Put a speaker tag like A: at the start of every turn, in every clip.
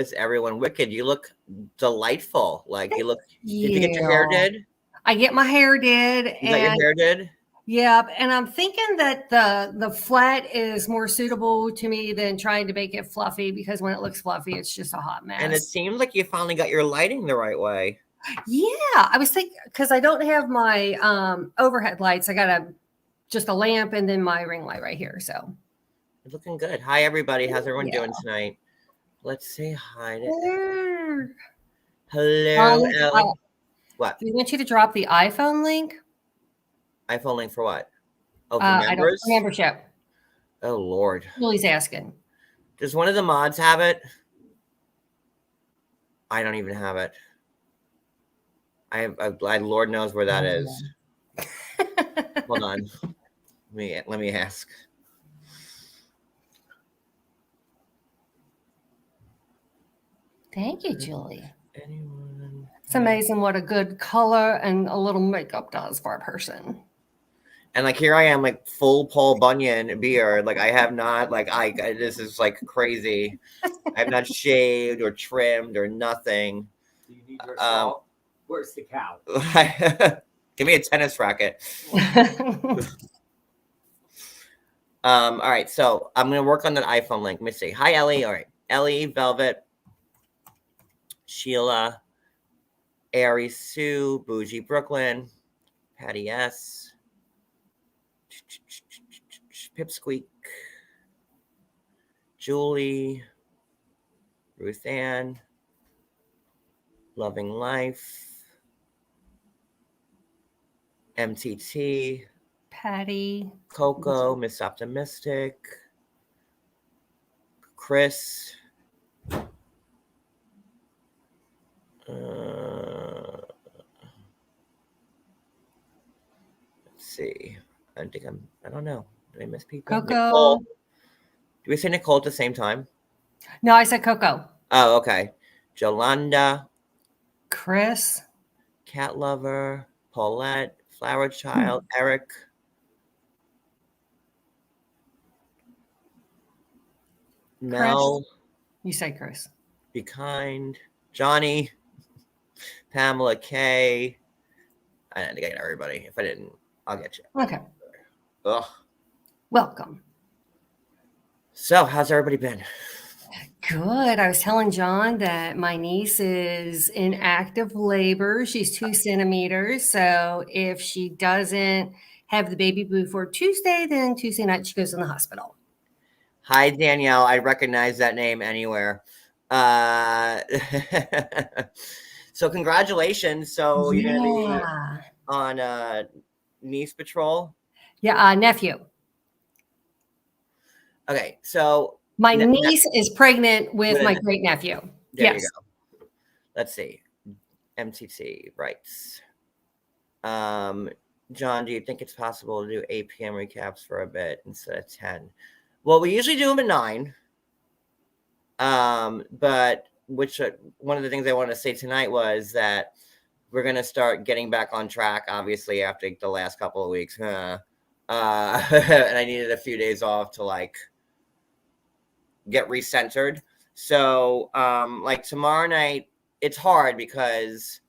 A: is everyone wicked? You look delightful. Like you look.
B: Yeah.
A: Did you get your hair did?
B: I get my hair did.
A: You got your hair did?
B: Yep. And I'm thinking that the flat is more suitable to me than trying to make it fluffy, because when it looks fluffy, it's just a hot mess.
A: And it seems like you finally got your lighting the right way.
B: Yeah. I was thinking, because I don't have my overhead lights. I got just a lamp and then my ring light right here. So
A: It's looking good. Hi, everybody. How's everyone doing tonight? Let's say hi to Hello, Ellie. What?
B: Do you want you to drop the iPhone link?
A: iPhone link for what? Oh, for
B: I don't,
A: members?
B: membership.
A: Oh, Lord.
B: Lily's asking.
A: Does one of the mods have it? I don't even have it. Lord knows where that is. Hold on. Let me ask.
B: Thank you, Julie.
A: Anyone?
B: It's amazing what a good color and a little makeup does for a person.
A: And like here I am, like full Paul Bunyan beard. Like I have not, like this is like crazy. I have not shaved or trimmed or nothing.
C: Do you need your salt? Where's the cow?
A: Give me a tennis racket. All right, so I'm gonna work on that iPhone link. Let me see. Hi, Ellie. All right, Ellie, Velvet, Sheila, Ari, Sue, Bougie, Brooklyn, Patty S. Pipsqueak, Julie, Ruth Ann, Loving Life, MTT,
B: Patty,
A: Coco, Miss Optimistic, Chris, let's see. I don't know. Did I miss people?
B: Coco.
A: Nicole. Do we say Nicole at the same time?
B: No, I said Coco.
A: Oh, okay. Jolanda.
B: Chris.
A: Cat Lover. Paulette. Flower Child. Eric. Mel.
B: Chris. You say Chris.
A: Be Kind. Johnny. Pamela K. I had to get everybody. If I didn't, I'll get you.
B: Okay.
A: Ugh.
B: Welcome.
A: So, how's everybody been?
B: Good. I was telling John that my niece is in active labor. She's 2 centimeters. So if she doesn't have the baby before Tuesday, then Tuesday night she goes in the hospital.
A: Hi, Danielle. I recognize that name anywhere. So congratulations. So you're going to be on niece patrol?
B: Yeah, nephew.
A: Okay, so
B: my niece is pregnant with my great nephew.
A: There you go. Let's see. MTT writes. John, do you think it's possible to do 8 p.m. recaps for a bit instead of 10? Well, we usually do them at 9. But one of the things I wanted to say tonight was that we're going to start getting back on track, obviously, after the last couple of weeks. And I needed a few days off to like get recentered. So like tomorrow night, it's hard because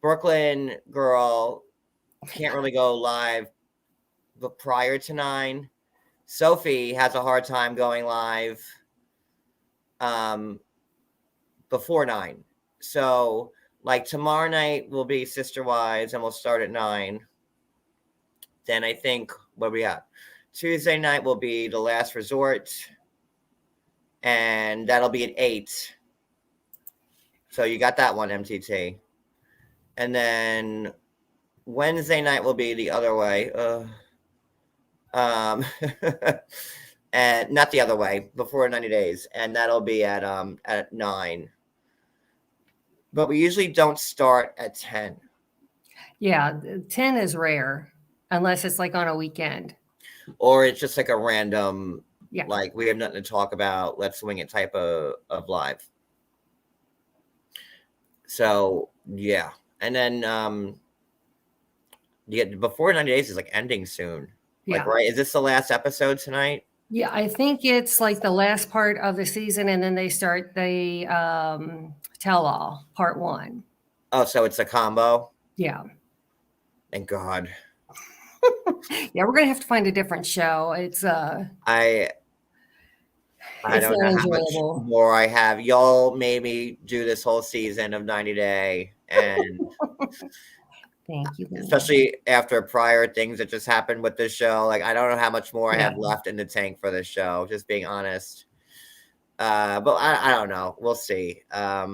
A: Brooklyn girl can't really go live but prior to 9. Sophie has a hard time going live before 9. So like tomorrow night will be Sister Wives and we'll start at 9. Then I think what we have Tuesday night will be The Last Resort, and that'll be at 8. So you got that one, MTT. And then Wednesday night will be the other way. And not the other way, before 90 days, and that'll be at 9. But we usually don't start at 10.
B: Yeah, 10 is rare unless it's like on a weekend.
A: Or it's just like a random, like we have nothing to talk about, let's swing it type of live. So, yeah. And then before 90 days is like ending soon. Like, right? Is this the last episode tonight?
B: Yeah, I think it's like the last part of the season, and then they start the tell-all part 1.
A: Oh, so it's a combo.
B: Yeah.
A: Thank God.
B: Yeah, we're gonna have to find a different show. It's
A: I
B: it's
A: don't
B: not
A: know how much
B: enjoyable.
A: more I have. Y'all made me do this whole season of 90 Day, and
B: Thank you, Lena.
A: especially after prior things that just happened with this show. Like, I don't know how much more I have
B: Yeah.
A: left in the tank for this show, just being honest. But I don't know. We'll see. I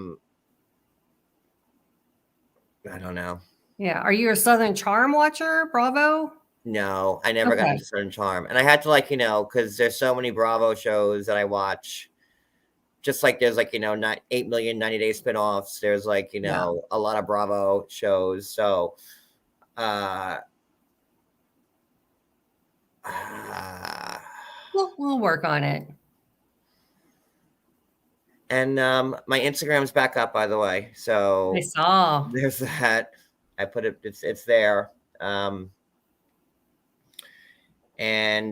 A: don't know.
B: Yeah. Are you a Southern Charm watcher? Bravo?
A: No, I never got
B: Okay.
A: into Southern Charm. And I had to, like, because there's so many Bravo shows that I watch. Just like there's, like, 8 million 90-day spinoffs. There's, like,
B: Yeah.
A: a lot of Bravo shows. So,
B: We'll work on it.
A: and my Instagram's back up, by the way. So
B: I saw.
A: there's that. I put it, it's there. And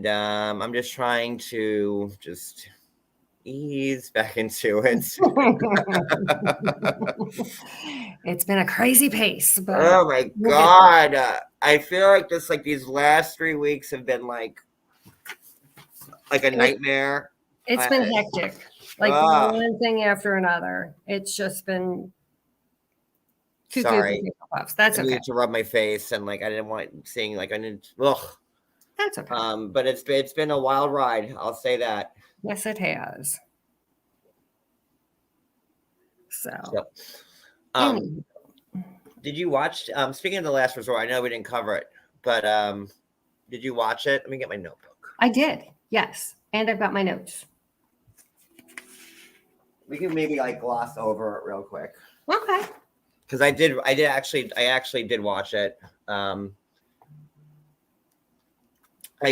A: I'm just trying to just ease back into it.
B: It's been a crazy pace, but
A: Oh my God. I feel like just like these last 3 weeks have been like a nightmare.
B: it's been hectic. Like one thing after another. It's just been
A: sorry.
B: That's
A: I
B: okay.
A: needed to rub my face, and like I didn't want seeing like I didn't. Ugh.
B: That's okay.
A: But it's been a wild ride. I'll say that.
B: Yes, it has. So
A: did you watch? Speaking of The Last Resort, I know we didn't cover it, but did you watch it? Let me get my notebook.
B: I did. Yes, and I've got my notes.
A: We can maybe like gloss over it real quick.
B: Okay.
A: Because I actually did watch it. I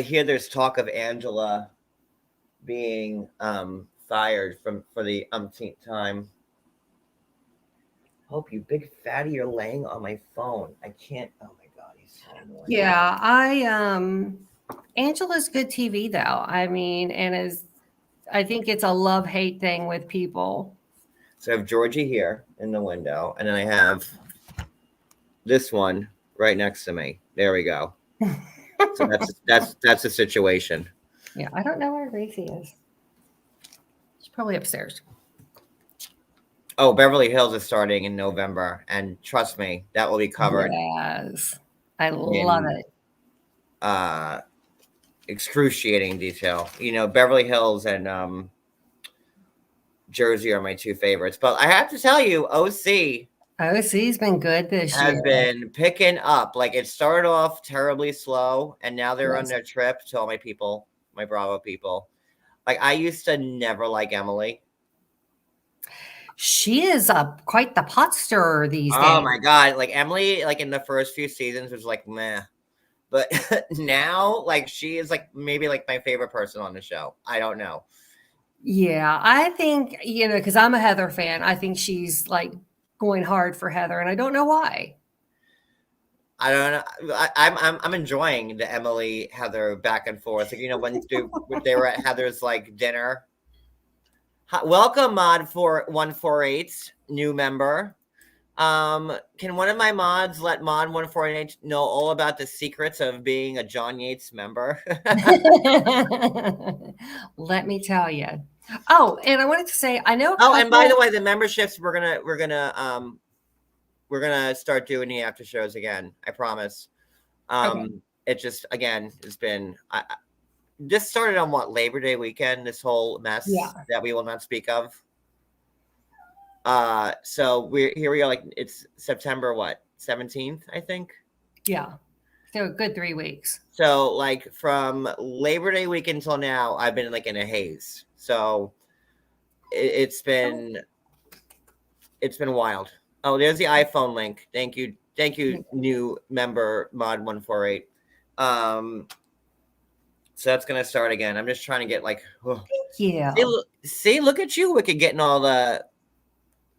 A: hear there's talk of Angela being fired for the umpteenth time. Hope you big fatty, you're laying on my phone. I can't. Oh my God, he's so annoying.
B: Yeah, Angela's good TV though. I mean, I think it's a love-hate thing with people.
A: So I have Georgie here in the window, and then I have this one right next to me. There we go. So that's the situation.
B: Yeah, I don't know where Gracie is. She's probably upstairs.
A: Oh, Beverly Hills is starting in November, and trust me, that will be covered.
B: Yes, I love it.
A: Excruciating detail. Beverly Hills and Jersey are my two favorites. But I have to tell you,
B: OC's been good this year.
A: Has been picking up. Like, it started off terribly slow, and now they're on their trip to all my people, my Bravo people. Like, I used to never like Emily.
B: She is quite the pot stirrer these days.
A: Oh my God. Like, Emily, like in the first few seasons was like, meh. But now, like, she is like maybe like my favorite person on the show. I don't know.
B: Yeah, I think, because I'm a Heather fan, I think she's like going hard for Heather, and I don't know why.
A: I don't know. I'm enjoying the Emily Heather back and forth. Like, when they were at Heather's like dinner. Welcome, Mod 148, new member. Can one of my mods let Mod 148 know all about the secrets of being a John Yates member?
B: Let me tell you. Oh, and I wanted to say, I know.
A: Oh, and by the way, the memberships we're gonna start doing the after shows again. I promise.
B: Okay.
A: It just it's been. This started on Labor Day weekend. This whole mess that we will not speak of. So here we are. Like, it's September 17th, I think.
B: Yeah. So a good 3 weeks.
A: So like from Labor Day week until now, I've been like in a haze. So it's been wild. Oh, there's the iPhone link. Thank you, new member Mod 148. So that's gonna start again. I'm just trying to get like. Oh.
B: Thank you.
A: See, look at you, Wicked, getting all the.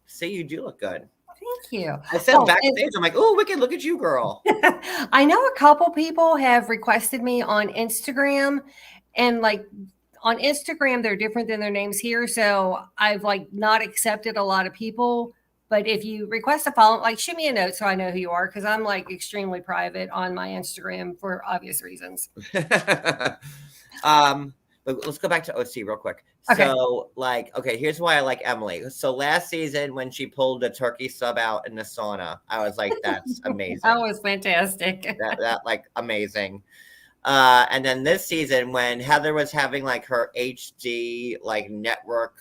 A: See, you do look good.
B: Thank you.
A: I said backstage, I'm like, oh, Wicked, look at you, girl.
B: I know a couple people have requested me on Instagram, and like on Instagram, they're different than their names here. So I've like not accepted a lot of people. But if you request a follow, like shoot me a note so I know who you are, because I'm like extremely private on my Instagram for obvious reasons.
A: Let's go back to OC real quick.
B: Okay.
A: So, like, okay, here's why I like Emily. So last season when she pulled the turkey sub out in the sauna, I was like, that's amazing.
B: That was fantastic.
A: that like amazing. And then this season when Heather was having like her HD like network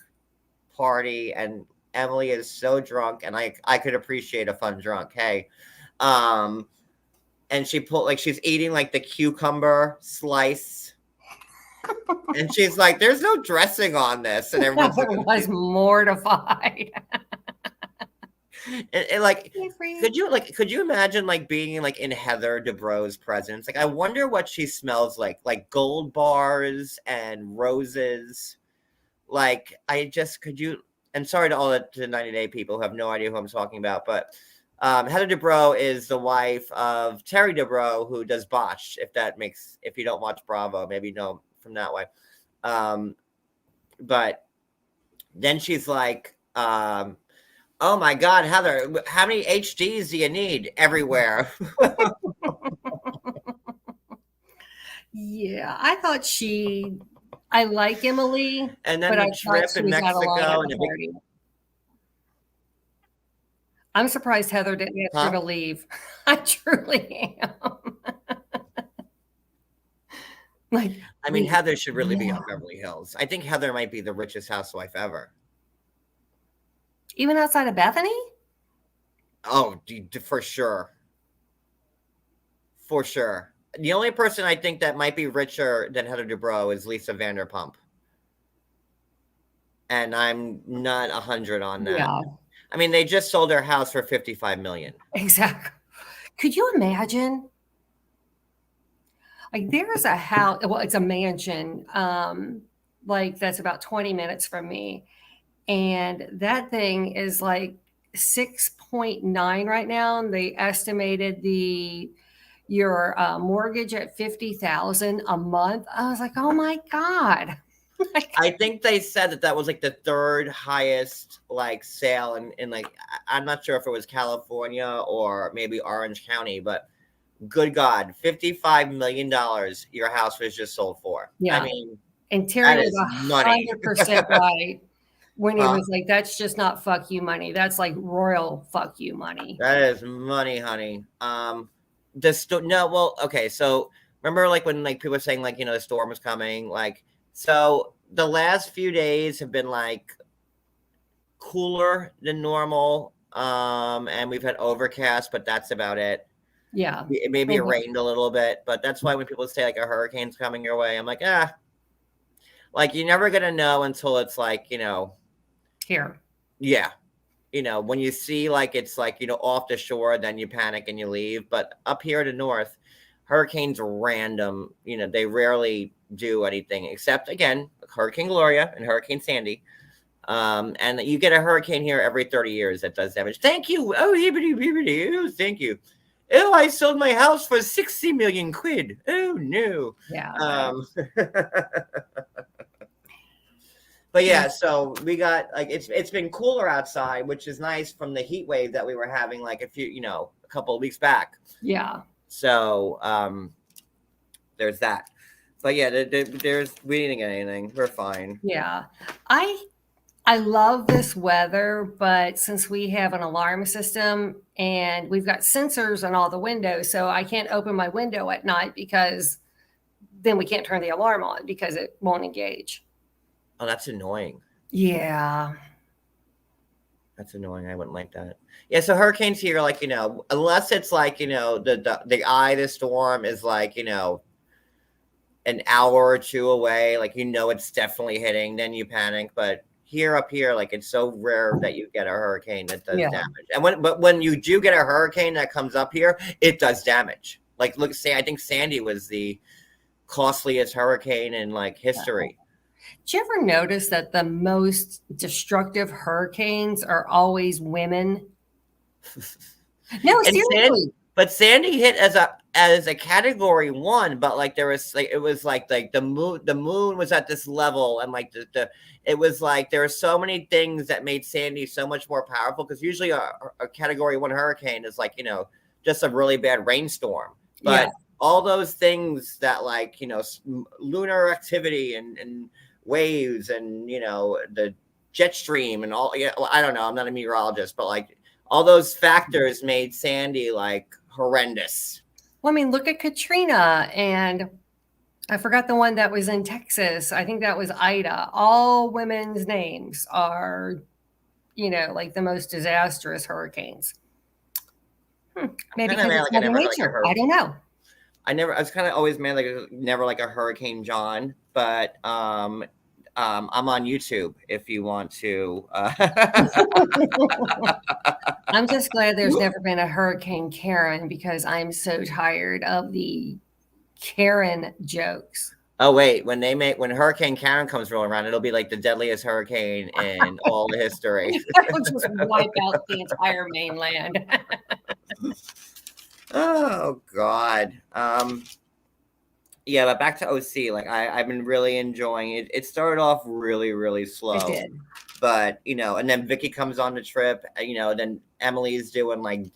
A: party and Emily is so drunk and I could appreciate a fun drunk. Hey. And she pulled like she's eating like the cucumber slice. And she's like, "There's no dressing on this," and everyone's
B: I was mortified.
A: and like, could you imagine like being like in Heather Dubrow's presence? Like, I wonder what she smells like gold bars and roses. Like, could you? And sorry to all the 90-day people who have no idea who I'm talking about, but Heather Dubrow is the wife of Terry Dubrow, who does Botched. If you don't watch Bravo, maybe you know from that way. But then she's like, oh my God, Heather, how many HDs do you need everywhere?
B: Yeah, I thought I like Emily.
A: And then the trip in Mexico and the big.
B: I'm surprised Heather didn't ask her to leave. I truly am. Like,
A: I mean, Heather should really be on Beverly Hills. I think Heather might be the richest housewife ever.
B: Even outside of Bethany?
A: Oh, for sure. For sure. The only person I think that might be richer than Heather Dubrow is Lisa Vanderpump. And I'm not 100 on that. Yeah. I mean, they just sold their house for $55 million.
B: Exactly. Could you imagine? Like there's a house, well, it's a mansion, like that's about 20 minutes from me. And that thing is like 6.9 right now. And they estimated your mortgage at $50,000 a month. I was like, oh my God.
A: I think they said that was like the third highest like sale in like, I'm not sure if it was California or maybe Orange County, but good God, $55 million your house was just sold for.
B: Yeah.
A: I mean,
B: and Terry was 100% right when he was like, that's just not fuck you money. That's like royal fuck you money.
A: That is money, honey. Okay. So remember like when like people were saying like, you know, the storm was coming, like, so the last few days have been like cooler than normal. And we've had overcast, but that's about it.
B: Yeah.
A: Maybe it rained a little bit, but that's why when people say like a hurricane's coming your way, I'm like, like you're never going to know until it's like, you know,
B: here.
A: Yeah. You know, when you see like, it's like, you know, off the shore, then you panic and you leave. But up here to north, hurricanes are random. You know, they rarely do anything except again, Hurricane Gloria and Hurricane Sandy. And you get a hurricane here every 30 years that does damage. Thank you. Oh, thank you. Oh, I sold my house for 60 million quid. Oh no.
B: Yeah.
A: But yeah, so we got like it's been cooler outside, which is nice from the heat wave that we were having like a couple of weeks back.
B: Yeah.
A: So there's that. But yeah, we didn't get anything. We're fine.
B: Yeah. I love this weather, but since we have an alarm system and we've got sensors on all the windows, so I can't open my window at night because then we can't turn the alarm on because it won't engage.
A: Oh, that's annoying.
B: Yeah.
A: That's annoying. I wouldn't like that. Yeah, so hurricanes here, like, you know, unless it's like, you know, the eye of the storm is like, you know, an hour or two away, like, you know, it's definitely hitting, then you panic. But up here, like it's so rare that you get a hurricane that does damage. And when you do get a hurricane that comes up here, it does damage. Like, look, I think Sandy was the costliest hurricane in like history.
B: Did you ever notice that the most destructive hurricanes are always women? No, seriously.
A: Sandy hit as a as a category 1, but like there was like it was like the moon was at this level, and like the it was like there are so many things that made Sandy so much more powerful, because usually a category 1 hurricane is like, just a really bad rainstorm, but all those things that like, lunar activity and waves and, the jet stream and all, I don't know, I'm not a meteorologist, but like all those factors made Sandy like horrendous.
B: Well, I mean, look at Katrina, and I forgot the one that was in Texas. I think that was Ida. All women's names are, like the most disastrous hurricanes. Maybe because it's Mother Nature. I don't know.
A: I was kind of always mad, like never like a Hurricane John, but I'm on YouTube if you want to.
B: I'm just glad there's never been a Hurricane Karen, because I'm so tired of the Karen jokes.
A: Oh wait, when Hurricane Karen comes rolling around, it'll be like the deadliest hurricane in all the history.
B: It'll just wipe out the entire mainland.
A: Oh God. Yeah, but back to OC. Like I've been really enjoying it. It started off really, really slow.
B: It did.
A: But and then Vicky comes on the trip. Then Emily's doing like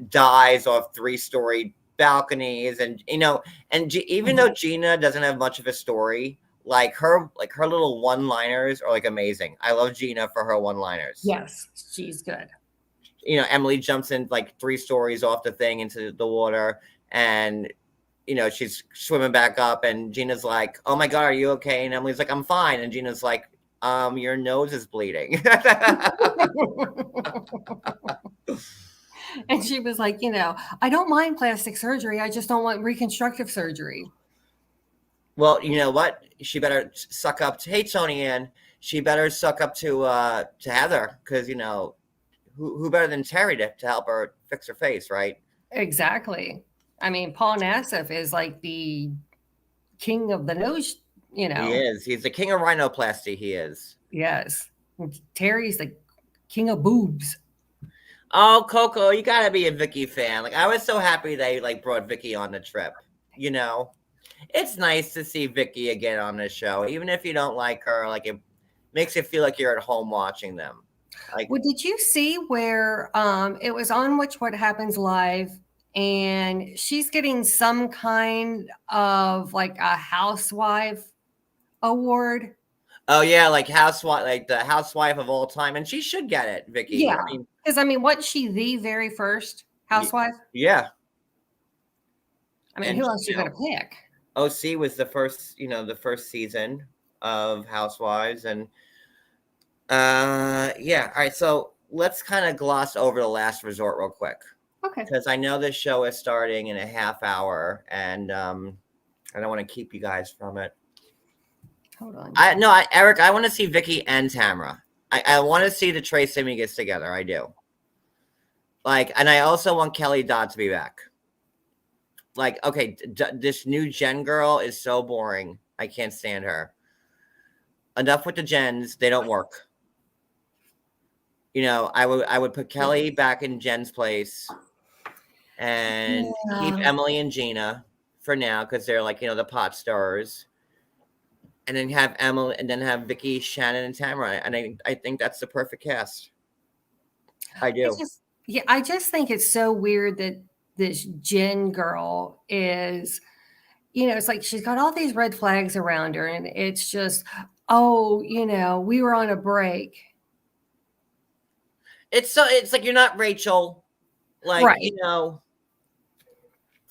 A: dives off 3-story balconies, and even though Gina doesn't have much of a story, like her little one-liners are like amazing. I love Gina for her one-liners.
B: Yes, she's good.
A: Emily jumps in like 3 stories off the thing into the water, and she's swimming back up, and Gina's like, "Oh my God, are you okay?" And Emily's like, "I'm fine." And Gina's like, "Your nose is bleeding."
B: And she was like, "I don't mind plastic surgery. I just don't want reconstructive surgery."
A: Well, you know what? She better suck up to, hey, Tony Ann, she better suck up to Heather, because, who better than Terry to help her fix her face, right?
B: Exactly. I mean, Paul Nassif is like the king of the nose,
A: He is. He's the king of rhinoplasty, he is.
B: Yes. Terry's the king of boobs.
A: Oh, Coco, you gotta be a Vicky fan. Like, I was so happy they like brought Vicky on the trip. It's nice to see Vicky again on the show, even if you don't like her. Like, it makes you feel like you're at home watching them. Like,
B: well, did you see where it was on What Happens Live, and she's getting some kind of like a housewife award?
A: Oh yeah, like housewife, like the housewife of all time, and she should get it, Vicky.
B: Yeah, because wasn't she the very first housewife?
A: Yeah.
B: I mean, who else you gonna pick?
A: OC was the first, the first season of Housewives, and yeah. All right, so let's kind of gloss over The Last Resort real quick.
B: Okay.
A: Because I know this show is starting in a half hour, and I don't want to keep you guys from it.
B: Hold on.
A: Eric, I want to see Vicky and Tamra. I want to see the Trace Amigas together. I do. Like, and I also want Kelly Dodd to be back. Like, okay, this new Jen girl is so boring. I can't stand her. Enough with the Jens. They don't work. I would put Kelly back in Jen's place, and keep Emily and Gina for now, because they're like, the pot stirrers. And then have Emily, and then have Vicky, Shannon, and Tamara. And I think that's the perfect cast. I do.
B: I just think it's so weird that this Jen girl is, it's like she's got all these red flags around her, and it's just, we were on a break.
A: It's like you're not Rachel, like,
B: right.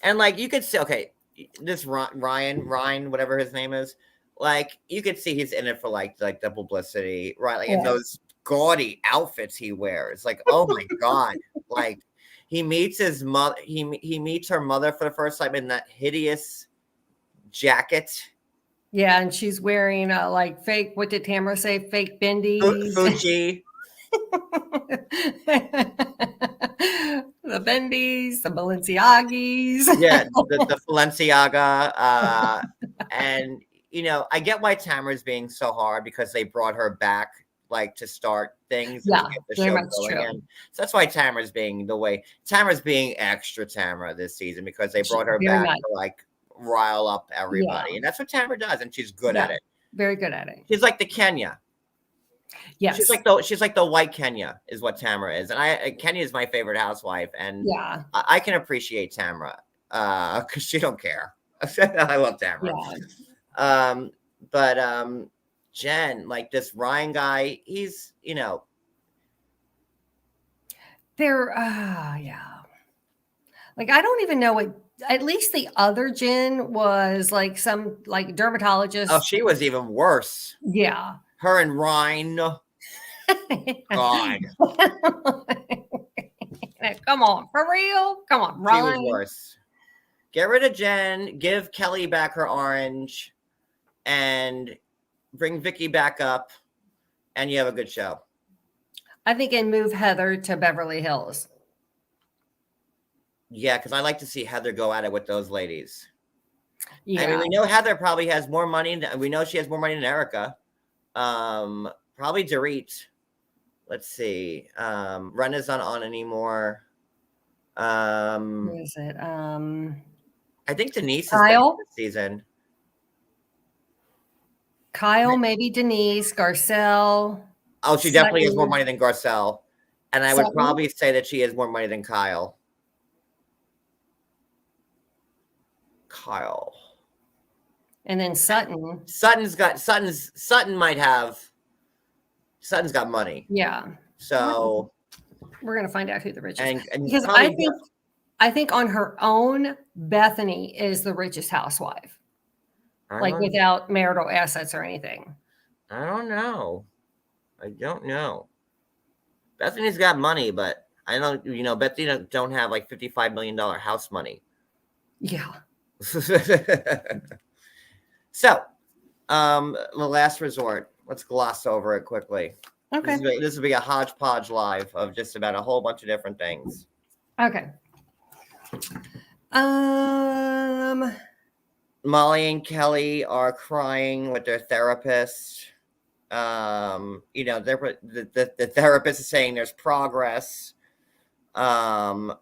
A: And like you could say, okay, this Ryan, whatever his name is. Like, you could see he's in it for like the publicity, right? Like, in those gaudy outfits he wears. Like, oh my God. Like, he meets his mother. He meets her mother for the first time in that hideous jacket.
B: Yeah, and she's wearing like fake, what did Tamara say? Fake bendies.
A: Fuji.
B: The bendies, the Balenciagis.
A: Yeah, the Balenciaga. And I get why Tamara's being so hard, because they brought her back like to start things and
B: Yeah,
A: to get the
B: very
A: show
B: much
A: going.
B: true.
A: And so that's why Tamara's being extra Tamara this season, because they brought her
B: Very
A: back
B: nice.
A: to like rile up everybody. And that's what Tamara does, and she's good at
B: Yeah.
A: it.
B: Very good at it.
A: She's like the Kenya.
B: Yes.
A: She's like the white Kenya is what Tamara is. And Kenya is my favorite housewife. And
B: yeah.
A: I can appreciate Tamara because she don't care. I love Tamara.
B: Yeah.
A: But Jen, like this Ryan guy, he's,
B: They're yeah. Like I don't even know what, at least the other Jen was like some like dermatologist.
A: Oh, she was even worse.
B: Yeah.
A: Her and Ryan. God.
B: Come on, for real? Come on,
A: She was
B: Ryan.
A: worse. Get rid of Jen, give Kelly back her orange, and bring Vicky back up, and you have a good show.
B: I think, and move Heather to Beverly Hills.
A: Yeah, because I like to see Heather go at it with those ladies.
B: Yeah.
A: I mean, we know Heather probably has more money. We know she has more money than Erica. Probably Dorit. Let's see. Rena's not on anymore.
B: Who is it?
A: I think Denise
B: Kyle?
A: is this season.
B: Kyle, maybe Denise, Garcelle.
A: Oh, she definitely has more
B: Sutton.
A: money than Garcelle. And I would probably say that she has more money than Kyle.
B: And then Sutton.
A: Sutton's got money.
B: Yeah.
A: So
B: we're gonna find out who the richest is.
A: and
B: Because I think on her own, Bethany is the richest housewife. Like without marital assets or anything.
A: I don't know. Bethany's got money, but I don't, Bethany don't have like $55 million house money.
B: Yeah.
A: So, the last resort. Let's gloss over it quickly.
B: Okay.
A: This will be a hodgepodge live of just about a whole bunch of different things.
B: Okay.
A: Molly and Kelly are crying with their therapist. The therapist is saying there's progress. And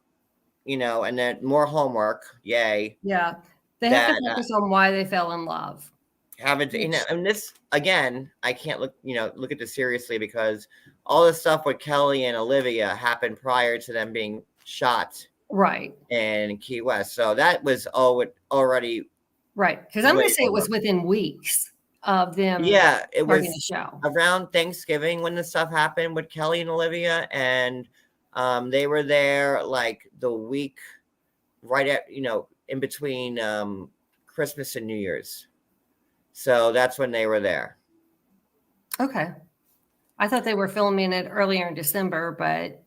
A: then more homework. Yay.
B: Yeah. They have to focus on why they fell in love.
A: And this again, I can't look at this seriously because all this stuff with Kelly and Olivia happened prior to them being shot
B: right
A: in Key West. So that was already
B: right. Because I'm going to say it was within weeks of them.
A: Yeah, it was
B: the show
A: around Thanksgiving when this stuff happened with Kelly and Olivia, and they were there like the week right at in between Christmas and New Year's. So that's when they were there.
B: Okay. I thought they were filming it earlier in December, but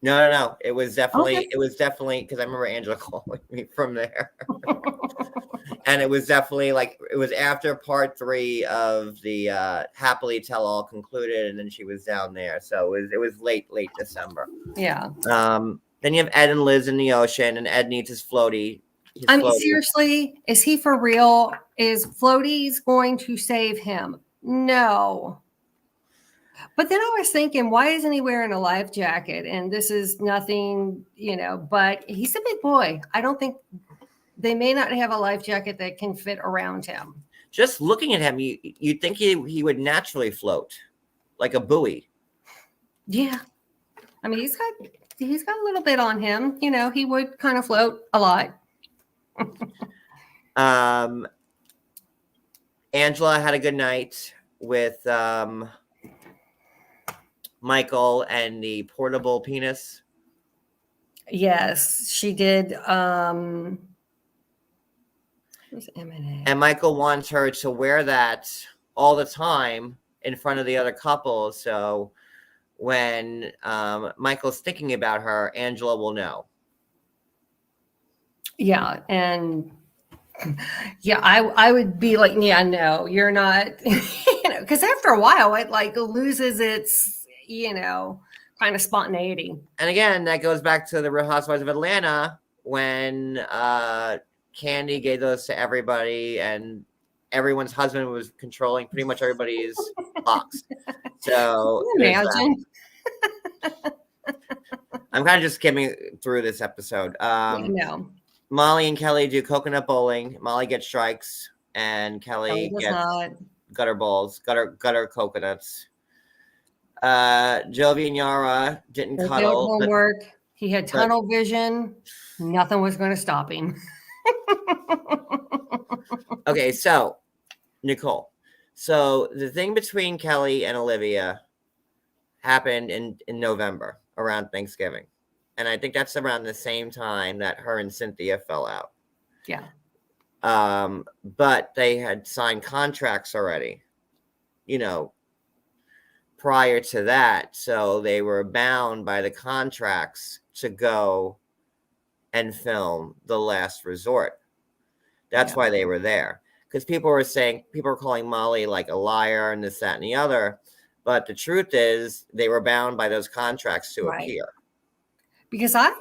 A: no. It was definitely because I remember Angela calling me from there. And it was definitely it was after part 3 of the Happily Tell All concluded, and then she was down there. So it was late December.
B: Yeah.
A: Then you have Ed and Liz in the ocean, and Ed needs his floaty.
B: Seriously, is he for real? Is Floaty's going to save him? No. But then I was thinking, why isn't he wearing a life jacket? And this is nothing, but he's a big boy. I don't think they may not have a life jacket that can fit around him.
A: Just looking at him, you'd think he would naturally float like a buoy.
B: Yeah. I mean, he's got a little bit on him. He would kind of float a lot.
A: Angela had a good night with Michael and the portable penis.
B: Yes, she did. And
A: Michael wants her to wear that all the time in front of the other couple. So when Michael's thinking about her, Angela will know.
B: Yeah. And yeah, I would be like, yeah, no, you're not, because after a while it loses its, kind of spontaneity.
A: And again, that goes back to the Real Housewives of Atlanta when Candy gave those to everybody and everyone's husband was controlling pretty much everybody's box. So
B: Can you imagine?
A: I'm kind of just skimming through this episode.
B: No,
A: Molly and Kelly do coconut bowling. Molly gets strikes, and
B: Kelly
A: Kelly
B: does
A: gets
B: not.
A: gutter balls, gutter coconuts. Jovi and Yara didn't
B: They failed
A: cuddle.
B: homework. He had tunnel vision. Nothing was going to stop him.
A: Okay, so Nicole. So the thing between Kelly and Olivia happened in November around Thanksgiving. And I think that's around the same time that her and Cynthia fell out.
B: Yeah.
A: But they had signed contracts already, prior to that. So they were bound by the contracts to go and film The Last Resort. That's why they were there. Because people were calling Molly like a liar and this, that, and the other. But the truth is they were bound by those contracts to appear.
B: Because I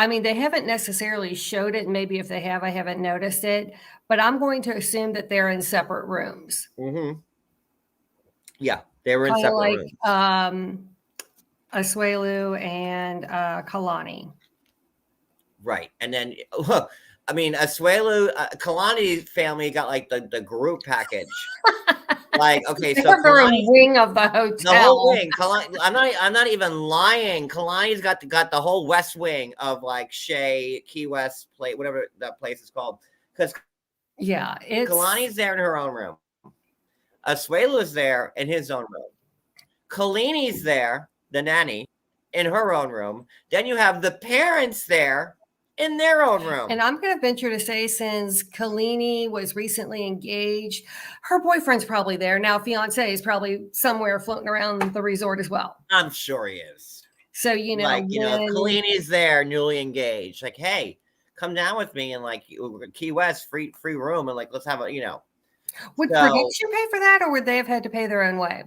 B: mean, they haven't necessarily showed it. Maybe if they have, I haven't noticed it. But I'm going to assume that they're in separate rooms.
A: Mm-hmm. Yeah, they were in separate rooms.
B: Asuelu and Kalani.
A: Right. And then, look, I mean, Asuelu, Kalani's family got like the group package. Like, okay, so
B: Kalani, wing of the hotel.
A: The whole wing. Kalani, I'm not even lying. Kalani's got the whole west wing of like Shea, Key West, whatever that place is called. Because Kalani's there in her own room. Asuelu's there in his own room. Kalini's there, the nanny, in her own room. Then you have the parents there in their own room.
B: And I'm going to venture to say, since Kalani was recently engaged, her boyfriend's probably there. Now, fiance is probably somewhere floating around the resort as well.
A: I'm sure he is.
B: So,
A: Kalani's there, newly engaged. Like, hey, come down with me and like Key West, free room. And like, let's have a,
B: Would production pay for that, or would they have had to pay their own way?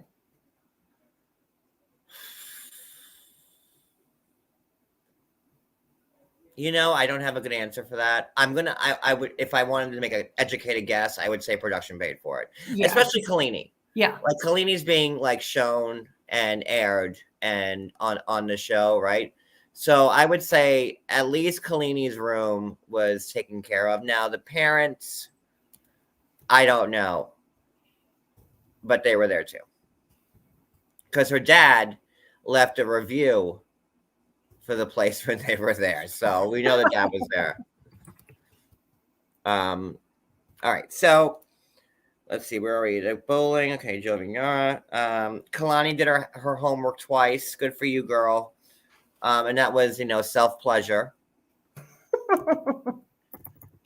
A: I don't have a good answer for that. I would, if I wanted to make an educated guess, I would say production paid for it, especially Kalani.
B: Yeah.
A: Like Kalani's being like shown and aired and on the show, right? So I would say at least Kalani's room was taken care of. Now the parents, I don't know, but they were there too. Because her dad left a review for the place when they were there. So we know the dad was there. All right. So let's see. Where are we? Bowling. Okay. Jovi and Yara. Kalani did her homework twice. Good for you, girl. And that was, self-pleasure.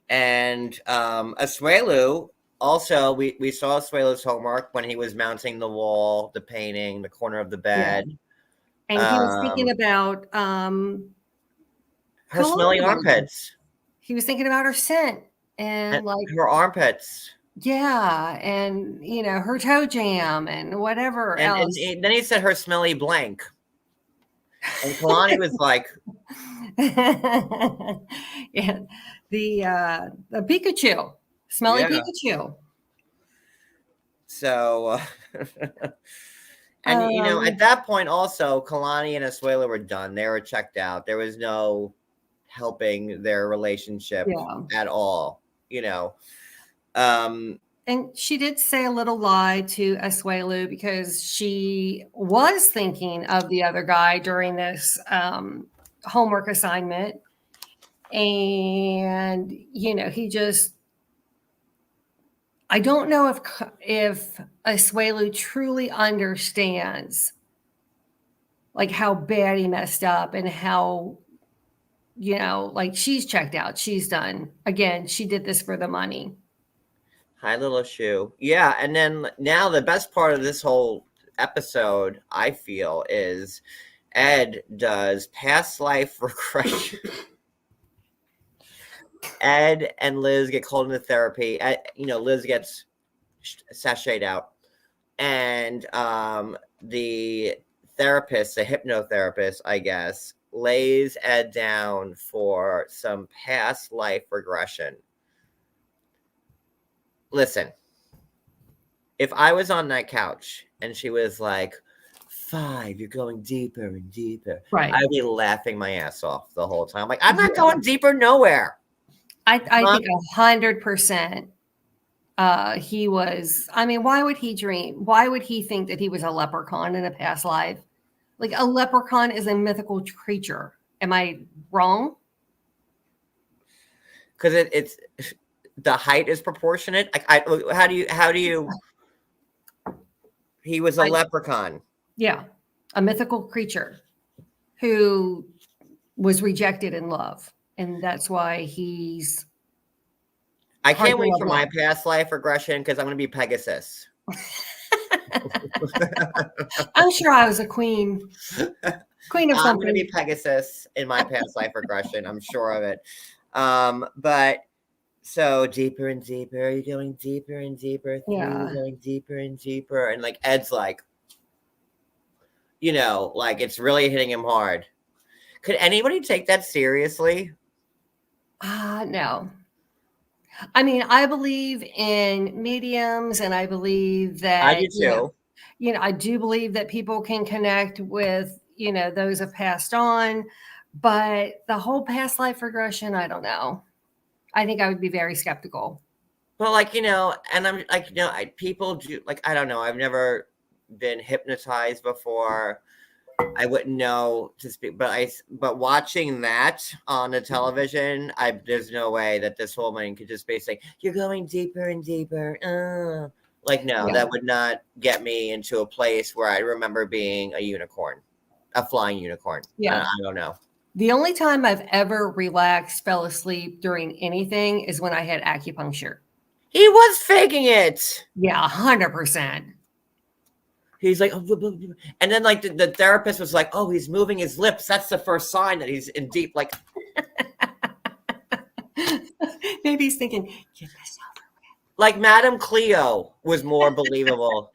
A: And Asuelu, also, we saw Asuelu's homework when he was mounting the wall, the painting, the corner of the bed.
B: Yeah. And he was thinking about
A: her smelly armpits.
B: He was thinking about her scent and like
A: her armpits.
B: Yeah, and her toe jam and whatever else.
A: And then he said her smelly blank. And Kalani was like,
B: yeah, the Pikachu, smelly Pikachu.
A: So, and at that point, also Kalani and Asuelu were done. They were checked out. There was no helping their relationship at all.
B: And she did say a little lie to Asuelu because she was thinking of the other guy during this homework assignment. And, he just, I don't know if Asuelu truly understands like how bad he messed up and how, like she's checked out. She's done. Again, she did this for the money.
A: Hi, little shoe. Yeah, and then now the best part of this whole episode, I feel, is Ed does past life regression. Ed and Liz get called into therapy. Liz gets sashayed out. And the therapist, the hypnotherapist, I guess, lays Ed down for some past life regression. Listen, if I was on that couch and she was like, 5, you're going deeper and deeper.
B: Right.
A: I'd be laughing my ass off the whole time. Like, I'm not going deeper nowhere.
B: I think 100%. He was, I mean, why would he dream? Why would he think that he was a leprechaun in a past life? Like, a leprechaun is a mythical creature. Am I wrong?
A: Because it's the height is proportionate. How do you? He was a leprechaun.
B: Yeah, a mythical creature who was rejected in love, and that's why he's.
A: I can't wait for my past life regression because I'm going to be Pegasus.
B: I'm sure I was a queen of something.
A: I'm going to be Pegasus in my past life regression. I'm sure of it. But so deeper and deeper, you're going deeper and deeper.
B: Yeah.
A: Going deeper and deeper. And like Ed's like, you know, like it's really hitting him hard. Could anybody take that seriously?
B: No. I mean, I believe in mediums, and I believe that
A: I do too.
B: You know, I do believe that people can connect with, you know, those have passed on, but the whole past life regression, I don't know. I think I would be very skeptical.
A: But like, you know, and I'm like, you know, people do like, I don't know. I've never been hypnotized before. I wouldn't know to speak, but watching that on the television, there's no way that this woman could just be saying, "You're going deeper and deeper." Like, no, that would not get me into a place where I remember being a unicorn, a flying unicorn.
B: Yeah,
A: I don't know.
B: The only time I've ever relaxed, fell asleep during anything is when I had acupuncture.
A: He was faking it.
B: Yeah, 100%.
A: He's like, and then like the therapist was like, "Oh, he's moving his lips. That's the first sign that he's in deep." Like,
B: maybe he's thinking, "Get this over with."
A: Like Madame Cleo was more believable.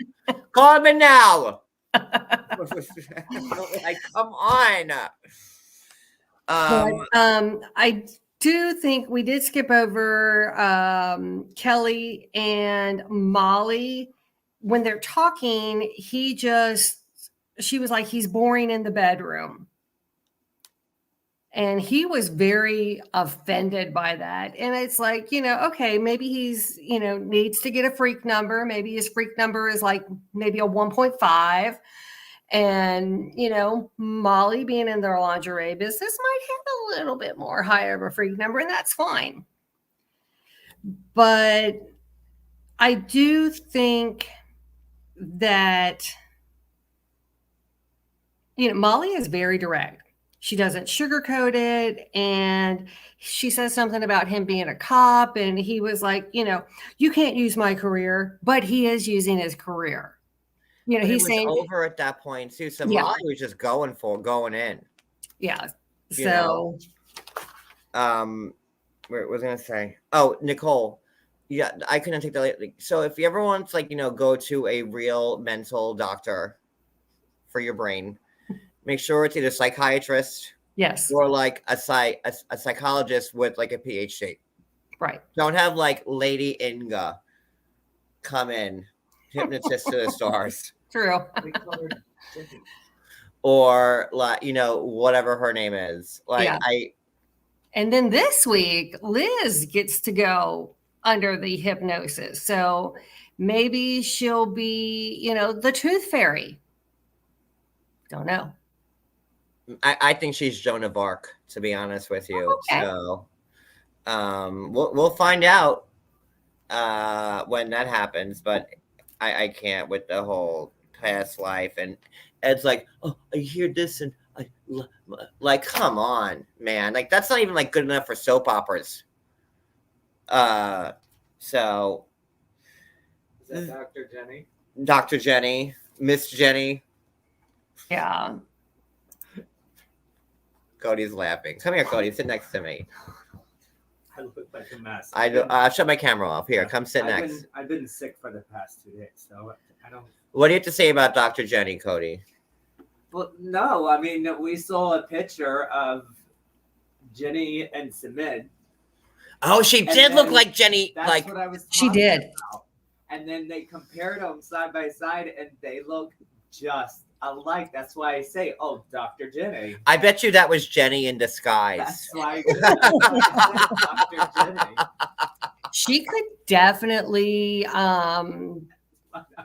A: Call me now. Like, come on.
B: I do think we did skip over Kelly and Molly. When they're talking, she was like, he's boring in the bedroom. And he was very offended by that. And it's like, you know, okay, maybe he's, you know, needs to get a freak number. Maybe his freak number is like maybe a 1.5. And, you know, Molly being in their lingerie business might have a little bit more higher of a freak number, and that's fine. But I do think that, you know, Molly is very direct. She doesn't sugarcoat it. And she says something about him being a cop. And he was like, you know, you can't use my career, but he is using his career. You know, he's saying
A: over at that point too. So Molly was just going in.
B: Yeah.
A: So, what was I gonna say? Oh, Nicole. Yeah, I couldn't take that. So if you ever want to, like, you know, go to a real mental doctor for your brain, make sure it's either a psychiatrist,
B: yes,
A: or like a psychologist with like a PhD.
B: Right.
A: Don't have like Lady Inga come in, hypnotist to the stars.
B: True.
A: Or like, you know, whatever her name is. Like
B: And then this week, Liz gets to go under the hypnosis. So maybe she'll be, you know, the tooth fairy. Don't know.
A: I think she's Joan of Arc, to be honest with you. Okay. So we'll find out when that happens, but I can't with the whole past life. And Ed's like, oh, I hear this, and I like, come on, man. Like, that's not even like good enough for soap operas. So
C: is that Dr. Jenny?
A: Dr. Jenny, Miss Jenny.
B: Yeah.
A: Cody's laughing. Come here, Cody. Sit next to me.
C: I look like a mess.
A: I'll shut my camera off. Here, come sit next.
C: I've been sick for the past 2 days, so I don't.
A: What do you have to say about Dr. Jenny, Cody?
C: Well, no. I mean, we saw a picture of Jenny and Samid.
A: Oh, she did look like Jenny.
C: That's
A: like
C: what I was.
B: She did.
C: About. and then they compared them side by side, and they look just alike. That's why I say, "Oh, Dr. Jenny."
A: I bet you that was Jenny in disguise.
C: That's why I said Dr. Jenny.
B: She could definitely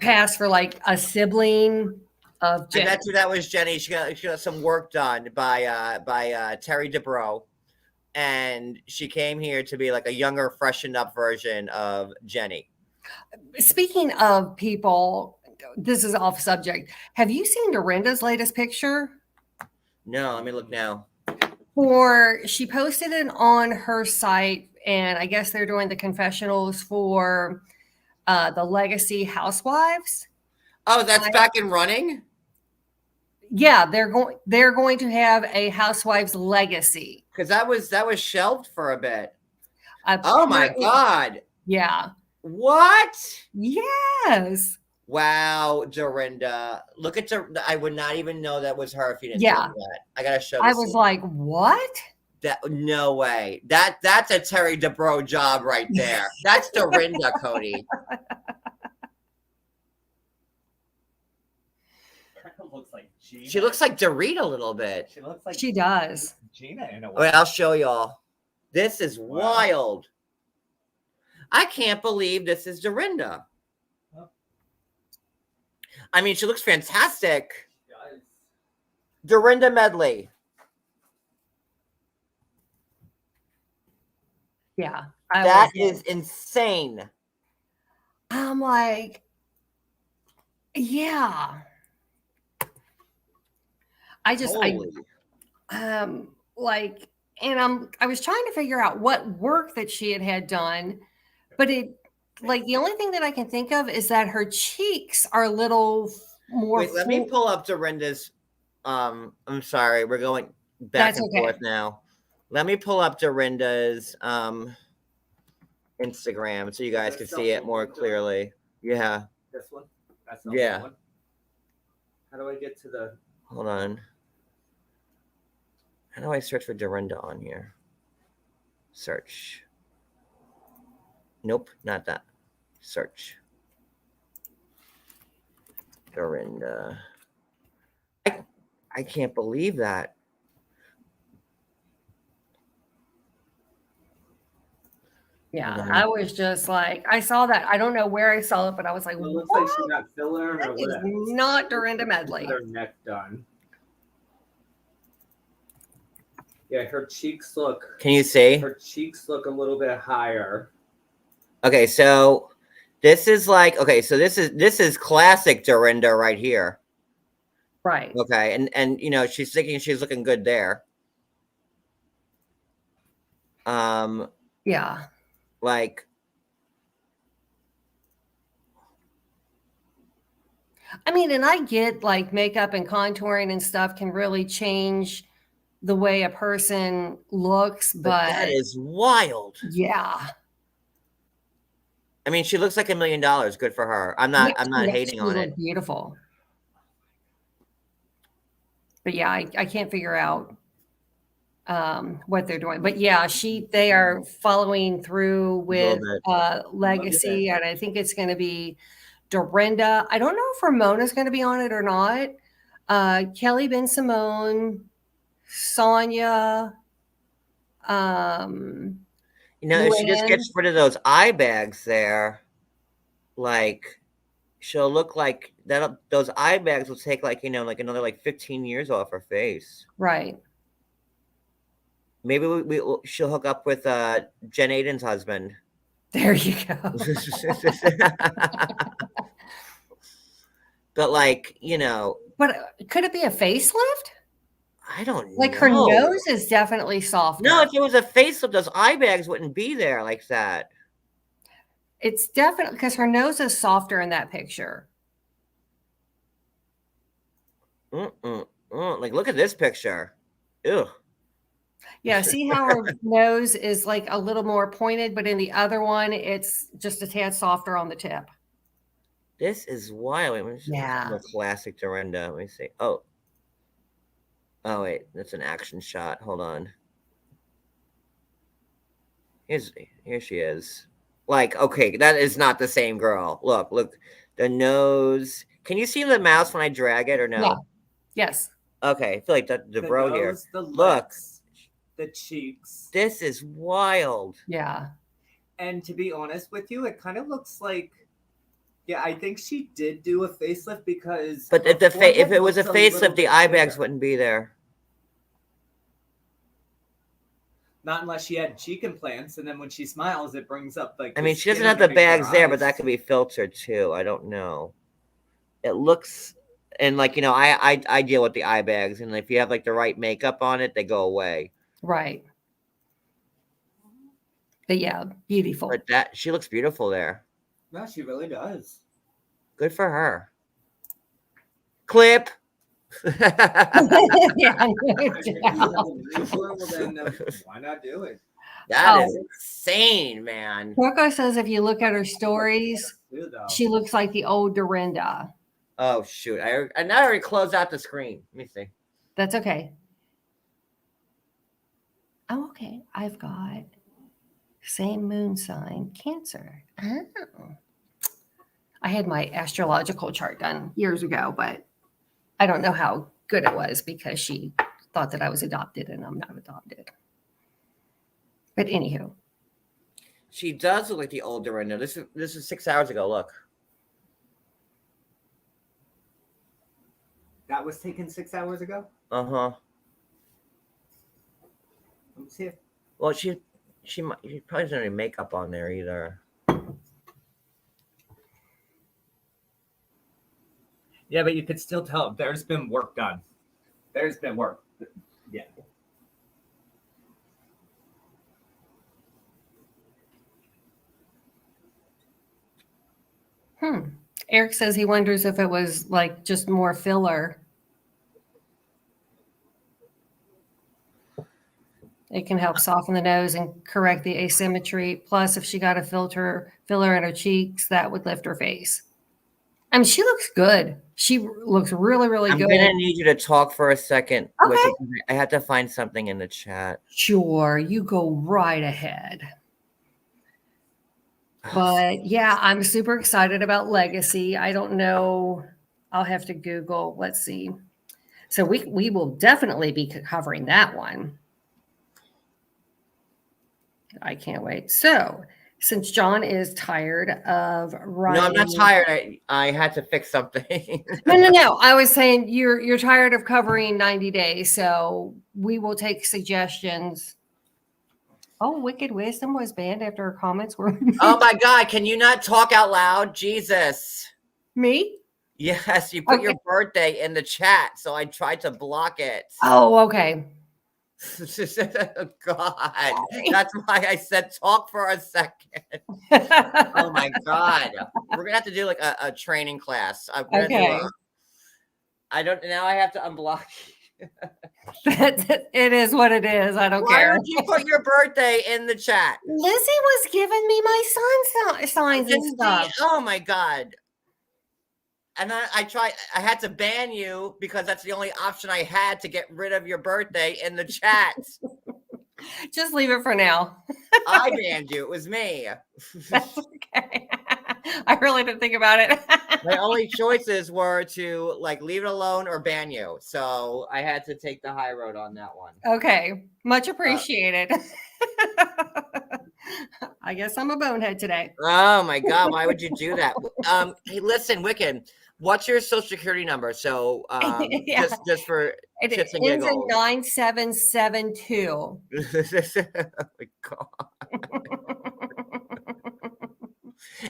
B: pass for like a sibling of
A: I
B: Jenny.
A: bet you that was Jenny. She got some work done by Terry DeBro, and she came here to be like a younger, freshened up version of Jenny.
B: Speaking of people, this is off subject. Have you seen Dorinda's latest picture?
A: No, let me look now.
B: She posted it on her site, and I guess they're doing the confessionals for the Legacy Housewives.
A: Oh, that's back and running?
B: Yeah, they're going to have a Housewives Legacy.
A: Because that was shelved for a bit. Oh my God.
B: Yeah.
A: What?
B: Yes.
A: Wow, Dorinda. Look at I would not even know that was her if you didn't
B: Yeah.
A: tell me that. I gotta show
B: I
A: this
B: was
A: to you.
B: like, what?
A: That no way. That's a Terry DeBro job right there. That's Dorinda, Cody.
C: Looks like Gina.
A: She looks like Dorinda a little bit.
C: She looks like
B: She does.
C: Gina in a way.
A: Wait, I'll show y'all. This is wild. I can't believe this is Dorinda.
C: Huh?
A: I mean, she looks fantastic.
C: Yes.
A: Dorinda Medley.
B: Yeah.
A: That is insane.
B: I'm like, yeah. I just,
A: Holy.
B: like, and I was trying to figure out what work that she had done, but like the only thing that I can think of is that her cheeks are a little more.
A: Wait, let me pull up Dorinda's. I'm sorry, we're going back and forth now. Let me pull up Dorinda's Instagram so you guys can see it more clearly. Yeah.
C: This one? That's
A: not that
C: one. How do I get to the...
A: Hold on. How do I search for Dorinda on here? Search. Nope, not that. Search. Dorinda. I can't believe that.
B: Yeah, I was just like, I saw that. I don't know where I saw it, but I was like,
C: it looks like she got filler.
B: That is not Dorinda Medley.
C: Her neck done. Yeah, her cheeks look.
A: Can you see?
C: Her cheeks look a little bit higher.
A: Okay, so this is like, okay, so this is classic Dorinda right here.
B: Right.
A: Okay, and you know, she's thinking she's looking good there.
B: Yeah.
A: Like,
B: I mean, and I get like makeup and contouring and stuff can really change the way a person looks, but
A: that is wild.
B: Yeah.
A: I mean, she looks like $1 million. Good for her. I'm not hating on it.
B: Beautiful. But yeah, I can't figure out what they're doing. But yeah, they are following through with Legacy, and I think it's going to be Dorinda. I don't know if Ramona's going to be on it or not. Kelly Ben Simone, Sonia.
A: You know, if she just gets rid of those eye bags there, like she'll look like that. Those eye bags will take like, you know, like another like 15 years off her face.
B: Right.
A: Maybe she'll hook up with Jen Aiden's husband.
B: There you go.
A: But like, you know.
B: But could it be a facelift?
A: I don't know.
B: Like her nose is definitely softer.
A: No, if it was a facelift, those eye bags wouldn't be there like that.
B: It's definitely because her nose is softer in that picture.
A: Like, look at this picture. Ew.
B: Yeah, see how her nose is like a little more pointed, but in the other one, it's just a tad softer on the tip.
A: This is wild. Wait,
B: yeah.
A: A classic Dorinda. Let me see. Oh, wait. That's an action shot. Hold on. Here she is. Like, okay, that is not the same girl. Look, the nose. Can you see the mouse when I drag it or no?
B: Yeah. Yes.
A: Okay, I feel like the bro here.
C: nose, the
A: Look,
C: lips, the cheeks.
A: this is wild.
B: Yeah.
C: And to be honest with you, it kind of looks like, yeah, I think she did do a facelift because.
A: But if if it was a facelift, the eye bags
C: bigger.
A: wouldn't be there.
C: Not unless she had cheek implants, and then when she smiles, it brings up like.
A: I mean, she doesn't have the bags there, but that could be filtered too. I don't know. It looks, and like, you know, I deal with the eye bags, and if you have like the right makeup on it, they go away.
B: Right. But yeah, beautiful.
A: But that she looks beautiful there.
C: No, she really does.
A: Good for her. Clip.
B: Yeah, no
C: If you
B: doubt.
C: have a need for it, well, then why not do it?
A: That is insane, man.
B: Coco says if you look at her stories,
C: Too, though.
B: she looks like the old Dorinda.
A: Oh shoot! I now already closed out the screen. Let me see.
B: That's okay. Oh, okay. I've got same moon sign, Cancer. Oh. I had my astrological chart done years ago, but I don't know how good it was because she thought that I was adopted and I'm not adopted. But anywho.
A: She does look like the old Dorinda. This is 6 hours ago. Look.
C: That was taken 6 hours ago.
A: Uh-huh.
C: Let me see it.
A: Well, she probably doesn't have any makeup on there either.
C: Yeah, but you could still tell there's been work done. There's been work. Yeah.
B: Eric says he wonders if it was like just more filler. It can help soften the nose and correct the asymmetry. Plus, if she got a filler in her cheeks, that would lift her face. I mean, she looks good. She looks really, really good.
A: I'm gonna need you to talk for a second.
B: Okay.
A: I had to find something in the chat.
B: Sure, you go right ahead. But yeah, I'm super excited about Legacy. I don't know. I'll have to Google. Let's see. So we will definitely be covering that one. I can't wait. So since John is tired of writing.
A: No, I'm not tired. I had to fix something.
B: No. I was saying you're tired of covering 90 days. So we will take suggestions. Oh, Wicked Wisdom was banned after her comments were made.
A: Oh my God, can you not talk out loud? Jesus.
B: Me?
A: Yes, you put your birthday in the chat, so I tried to block it.
B: Oh, okay.
A: God, that's why I said talk for a second. Oh my God, we're gonna have to do like a training class.
B: Okay.
A: I don't now. I have to unblock.
B: It is what it is. I don't care.
A: Why would you put your birthday in the chat?
B: Lizzie was giving me my sun signs and stuff.
A: Oh my God. And then I had to ban you because that's the only option I had to get rid of your birthday in the chat.
B: Just leave it for now.
A: I banned you. It was me.
B: That's okay. I really didn't think about it.
A: My only choices were to like leave it alone or ban you. So I had to take the high road on that one.
B: Okay. Much appreciated. I guess I'm a bonehead today.
A: Oh my God. Why would you do that? Hey, listen, Wicked. What's your social security number? So
B: Yeah.
A: just for
B: It
A: tips and
B: ends in
A: giggles.
B: 9772.
A: Oh my God.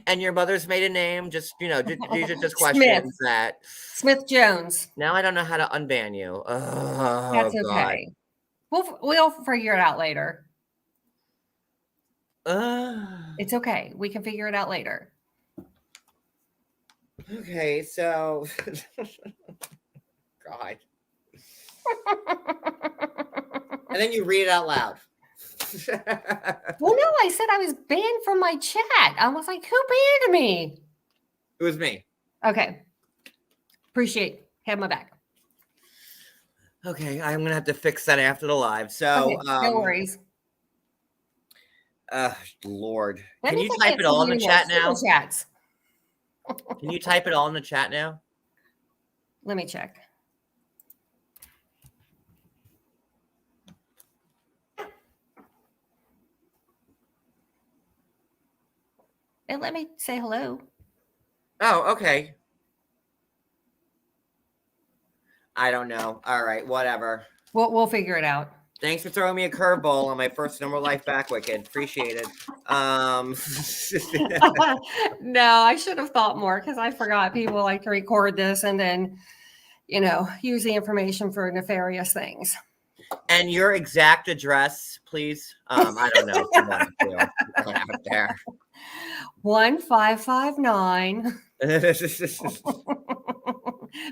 A: And your mother's maiden name? Just, these are just questions that
B: Smith Jones.
A: now I don't know how to unban you. Oh,
B: That's okay.
A: God.
B: We'll figure it out later.
A: Uh,
B: It's okay. We can figure it out later.
A: okay, so God. And then you read it out loud.
B: Well, no, I said I was banned from my chat. I was like, who banned me?
A: It was me.
B: Okay. Appreciate. Have my back.
A: Okay, I'm gonna have to fix that after the live. So
B: Okay, no worries.
A: Lord.
B: That
A: Can you
B: means I
A: type
B: can't
A: it all in
B: send
A: the
B: you any
A: chat
B: more
A: now?
B: super chats.
A: Can you type it all in the chat now?
B: Let me check. And let me say hello.
A: Oh, okay. I don't know. All right, whatever.
B: We'll figure it out.
A: Thanks for throwing me a curveball on my first number life back wicked. Appreciate it.
B: No, I should have thought more because I forgot people like to record this and then, use the information for nefarious things.
A: And your exact address, please. I don't know if you want to go out there.
B: 1559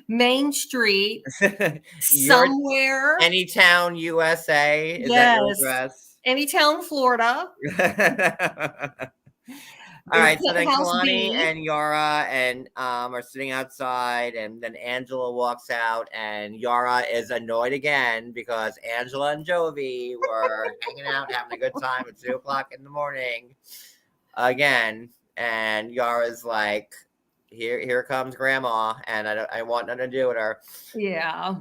B: Main Street, somewhere.
A: Anytown, USA. Is that your
B: Yes.
A: address?
B: Anytown, Florida.
A: All right, so then
B: Penthouse
A: Kalani
B: B.
A: and Yara and are sitting outside, and then Angela walks out, and Yara is annoyed again because Angela and Jovi were hanging out, having a good time at 2:00 in the morning again, and Yara's like, "Here comes Grandma," and I want nothing to do with her.
B: Yeah.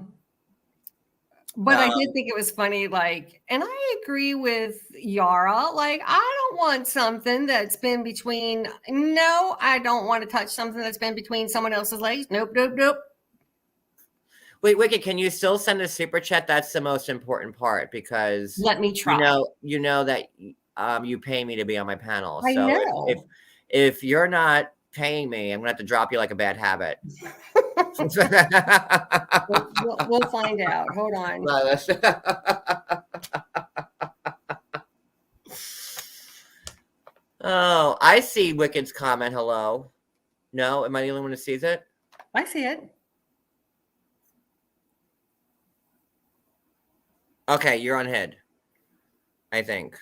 B: But I did think it was funny, and I agree with Yara. I don't want something that's been between. No, I don't want to touch something that's been between someone else's legs. Nope, nope, nope.
A: Wait, Wicked, can you still send a super chat? That's the most important part because
B: Let me try.
A: You know that you pay me to be on my panel.
B: I
A: So
B: know.
A: if you're not paying me, I'm gonna have to drop you like a bad habit.
B: We'll find out. Hold on.
A: Oh, I see Wicked's comment. Hello. No, am I the only one who sees it?
B: I see it.
A: Okay, you're on head. I think.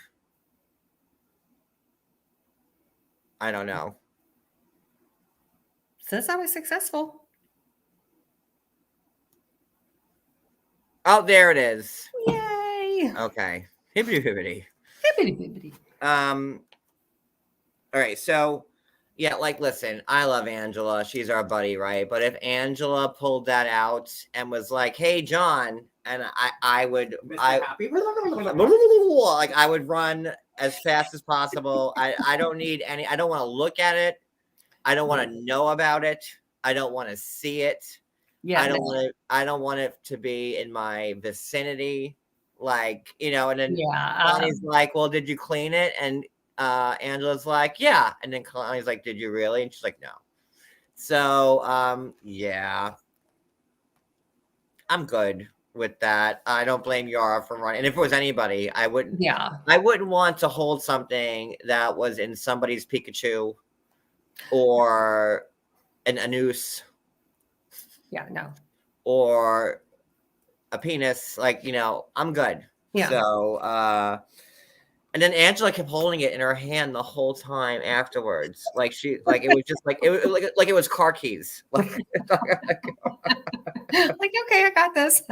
A: I don't know.
B: Says I was successful.
A: Oh, there it is.
B: Yay.
A: Okay. Hibbity hibbity.
B: Hibbity bibbity.
A: All right, so yeah, listen, I love Angela. She's our buddy, right? But if Angela pulled that out and was like, "Hey, John," and I would run as fast as possible. I don't need any. I don't want to look at it. I don't want to know about it. I don't want to see it.
B: Yeah.
A: I don't want it to be in my vicinity. And then Kalani's like, "Well, did you clean it?" And Angela's like, "Yeah." And then Kalani's like, "Did you really?" And she's like, "No." So, yeah. I'm good with that. I don't blame Yara for running. And if it was anybody, I wouldn't want to hold something that was in somebody's Pikachu or an anus.
B: Yeah, no.
A: Or a penis. I'm good.
B: Yeah.
A: So, and then Angela kept holding it in her hand the whole time afterwards. It was just it was car keys.
B: Okay, I got this.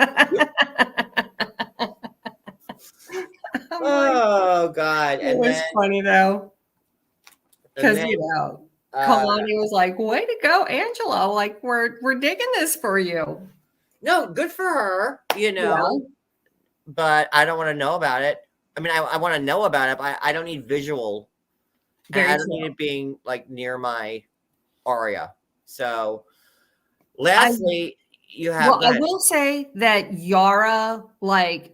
A: Oh God.
B: It was funny though. Because Kalani was like, "Way to go, Angela. We're digging this for you."
A: No, good for her, but I don't want to know about it. I mean, I want to know about it, but I don't need visual. I don't need it being near my aria. So lastly,
B: I will say that Yara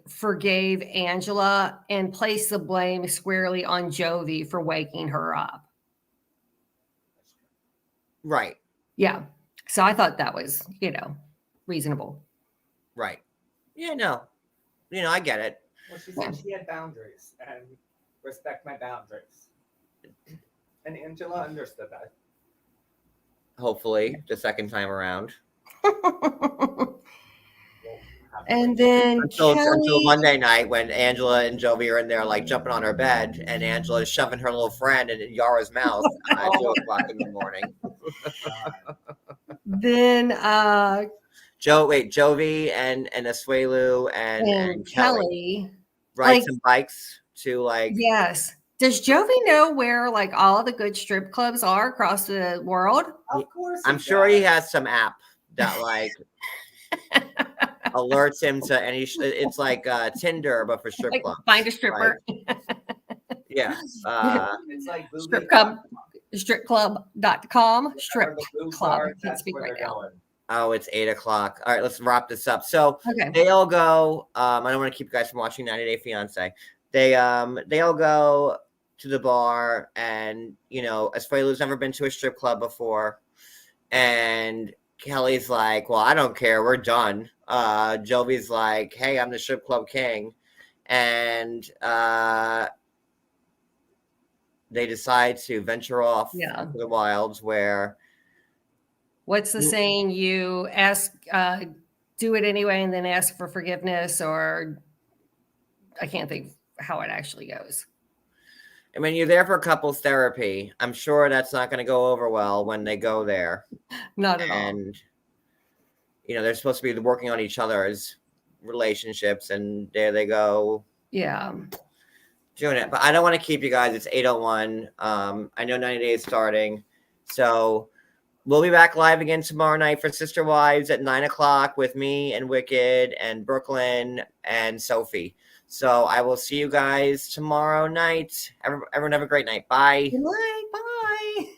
B: forgave Angela and placed the blame squarely on Jovi for waking her up.
A: Right.
B: Yeah. So I thought that was, reasonable.
A: Right. Yeah, no. I get it.
C: Well, she said she had boundaries and respect my boundaries. And Angela understood that.
A: Hopefully, the second time around.
B: And then
A: until Monday night when Angela and Jovi are in there jumping on her bed and Angela is shoving her little friend in Yara's mouth at 2:00 in the morning.
B: Then
A: Jovi and Asuelu and Kelly
B: Kelly
A: ride some bikes to
B: yes. Does Jovi know where like all the good strip clubs are across the world?
C: Of course.
A: I'm sure he has some app that like alerts him to any. It's like Tinder, but for strip
B: Like,
A: clubs.
B: find a stripper.
A: Yeah.
C: It's like
B: Strip club, stripclub.com. Strip club. I can't speak right now.
C: Going.
A: Oh, it's 8:00. All right, let's wrap this up. So
B: Okay.
A: they all go. I don't want to keep you guys from watching 90 Day Fiance. They all go to the bar, and Asuelu's never been to a strip club before, and Kelly's like, "Well, I don't care. We're done." Jovi's like, "Hey, I'm the strip club king," and they decide to venture off into the wilds where.
B: What's the saying? You ask, do it anyway, and then ask for forgiveness, or I can't think how it actually goes.
A: I mean, you're there for couples therapy. I'm sure that's not going to go over well when they go there.
B: Not at all.
A: And, they're supposed to be working on each other's relationships, and there they go.
B: Yeah.
A: Doing it. But I don't want to keep you guys. It's 8:01. I know 90 Days starting. So we'll be back live again tomorrow night for Sister Wives at 9:00 with me and Wicked and Brooklyn and Sophie. So I will see you guys tomorrow night. Everyone have a great night. Bye.
B: Good night. Bye.